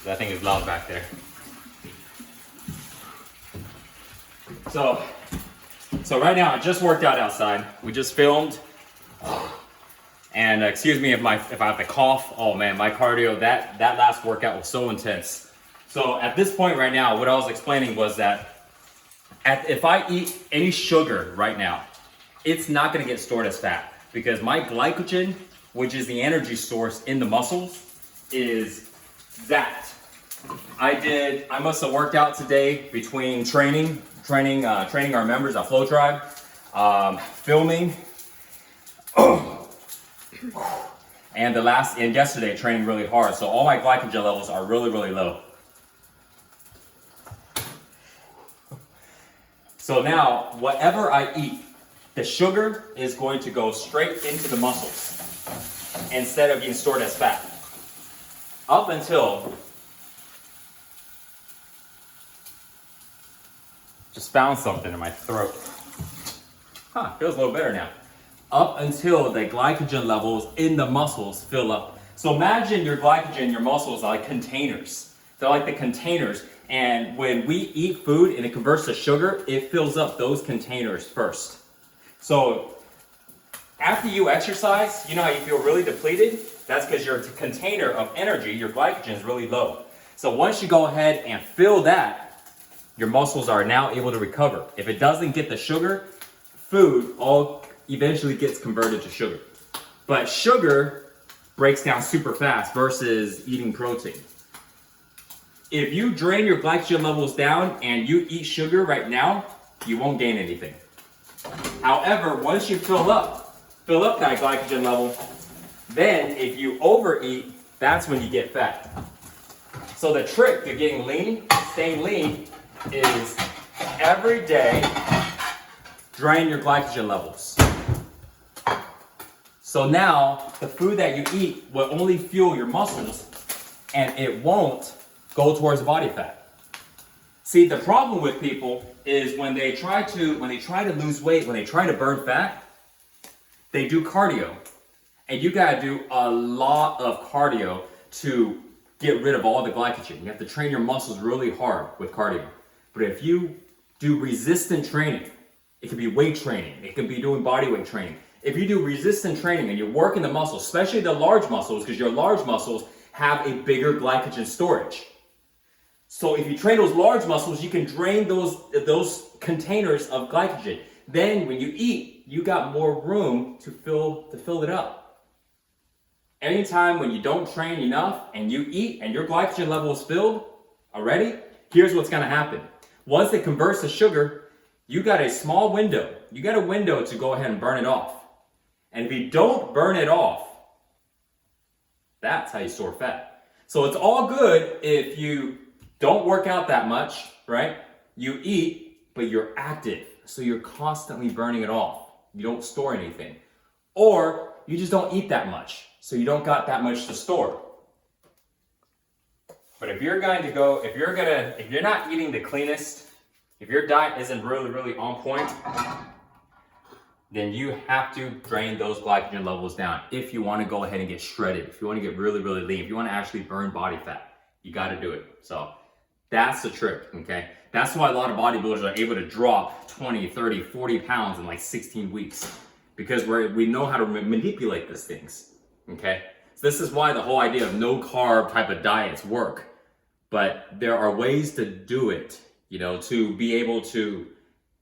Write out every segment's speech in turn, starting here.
That thing is loud back there. So right now I just worked out outside. We just filmed. And excuse me if I have to cough. Oh man, my cardio, that last workout was so intense. So at this point right now, what I was explaining was that if I eat any sugar right now, it's not gonna get stored as fat because my glycogen, which is the energy source in the muscles, is that. I must have worked out today between training our members at Flow Tribe, filming, and yesterday training really hard. So all my glycogen levels are really, really low. So now, whatever I eat, the sugar is going to go straight into the muscles instead of being stored as fat. Up until, just found something in my throat. Feels a little better now. Up until the glycogen levels in the muscles fill up. So imagine your glycogen, your muscles are like containers. They're like the containers. And when we eat food and it converts to sugar, it fills up those containers first. So after you exercise, you know how you feel really depleted? That's because your container of energy, your glycogen, is really low. So once you go ahead and fill that, your muscles are now able to recover. If it doesn't get the sugar, food all eventually gets converted to sugar. But sugar breaks down super fast versus eating protein. If you drain your glycogen levels down and you eat sugar right now, you won't gain anything. However, once you fill up that glycogen level, then if you overeat, that's when you get fat. So the trick to getting lean, staying lean, is every day drain your glycogen levels. So now the food that you eat will only fuel your muscles and it won't go towards body fat. See, the problem with people is when they try to lose weight, when they try to burn fat, they do cardio. And you gotta do a lot of cardio to get rid of all the glycogen. You have to train your muscles really hard with cardio. But if you do resistant training, it could be weight training, it could be doing body weight training. If you do resistant training and you're working the muscles, especially the large muscles, because your large muscles have a bigger glycogen storage. So if you train those large muscles, you can drain those containers of glycogen. Then when you eat, you got more room to fill it up. Anytime when you don't train enough and you eat and your glycogen level is filled already, here's what's gonna happen. Once it converts to sugar, you got a small window. You got a window to go ahead and burn it off. And if you don't burn it off, that's how you store fat. So it's all good if you don't work out that much, right? You eat, but you're active. So you're constantly burning it off. You don't store anything. Or you just don't eat that much. So you don't got that much to store. But if you're not eating the cleanest, if your diet isn't really, really on point, then you have to drain those glycogen levels down if you want to go ahead and get shredded, if you want to get really, really lean, if you want to actually burn body fat, you got to do it. So that's the trick, okay? That's why a lot of bodybuilders are able to drop 20, 30, 40 pounds in like 16 weeks because we know how to manipulate these things, okay? So this is why the whole idea of no carb type of diets work, but there are ways to do it, to be able to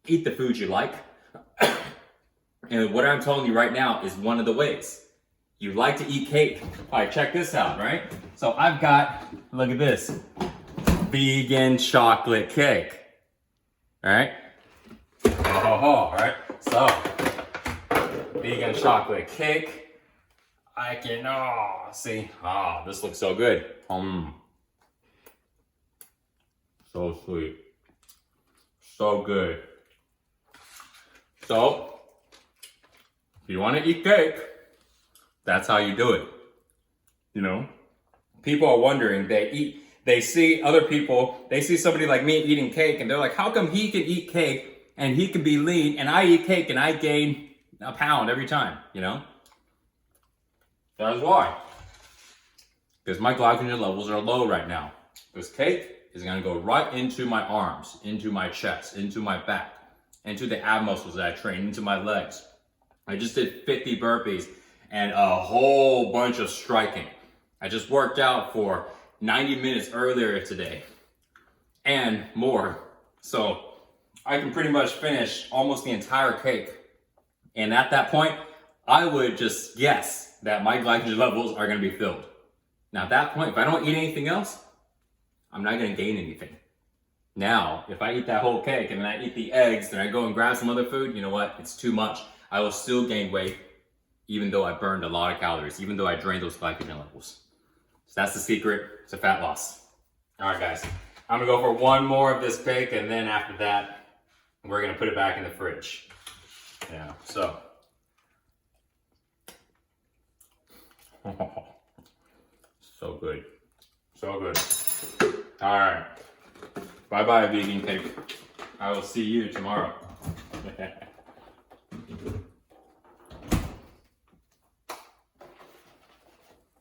eat the food you like. And what I'm telling you right now is one of the ways. You like to eat cake. All right, check this out, right? So I've got, look at this, vegan chocolate cake. All right? All right? So, vegan chocolate cake. I can, see, this looks so good. So sweet. So good. So, if you want to eat cake, that's how you do it. People are wondering, they see somebody like me eating cake and they're like, how come he can eat cake and he can be lean and I eat cake and I gain a pound every time, That's why. Because my glycogen levels are low right now. This cake is gonna go right into my arms, into my chest, into my back, into the ab muscles that I train, into my legs. I just did 50 burpees and a whole bunch of striking. I just worked out for 90 minutes earlier today and more. So I can pretty much finish almost the entire cake. And at that point, I would just guess that my glycogen levels are gonna be filled. Now at that point, if I don't eat anything else, I'm not gonna gain anything. Now, if I eat that whole cake and then I eat the eggs, then I go and grab some other food, you know what? It's too much. I will still gain weight, even though I burned a lot of calories, even though I drained those glycogen levels. So that's the secret to fat loss. All right, guys, I'm gonna go for one more of this cake, and then after that, we're gonna put it back in the fridge. Yeah, so. So good, so good. All right, bye-bye vegan cake. I will see you tomorrow.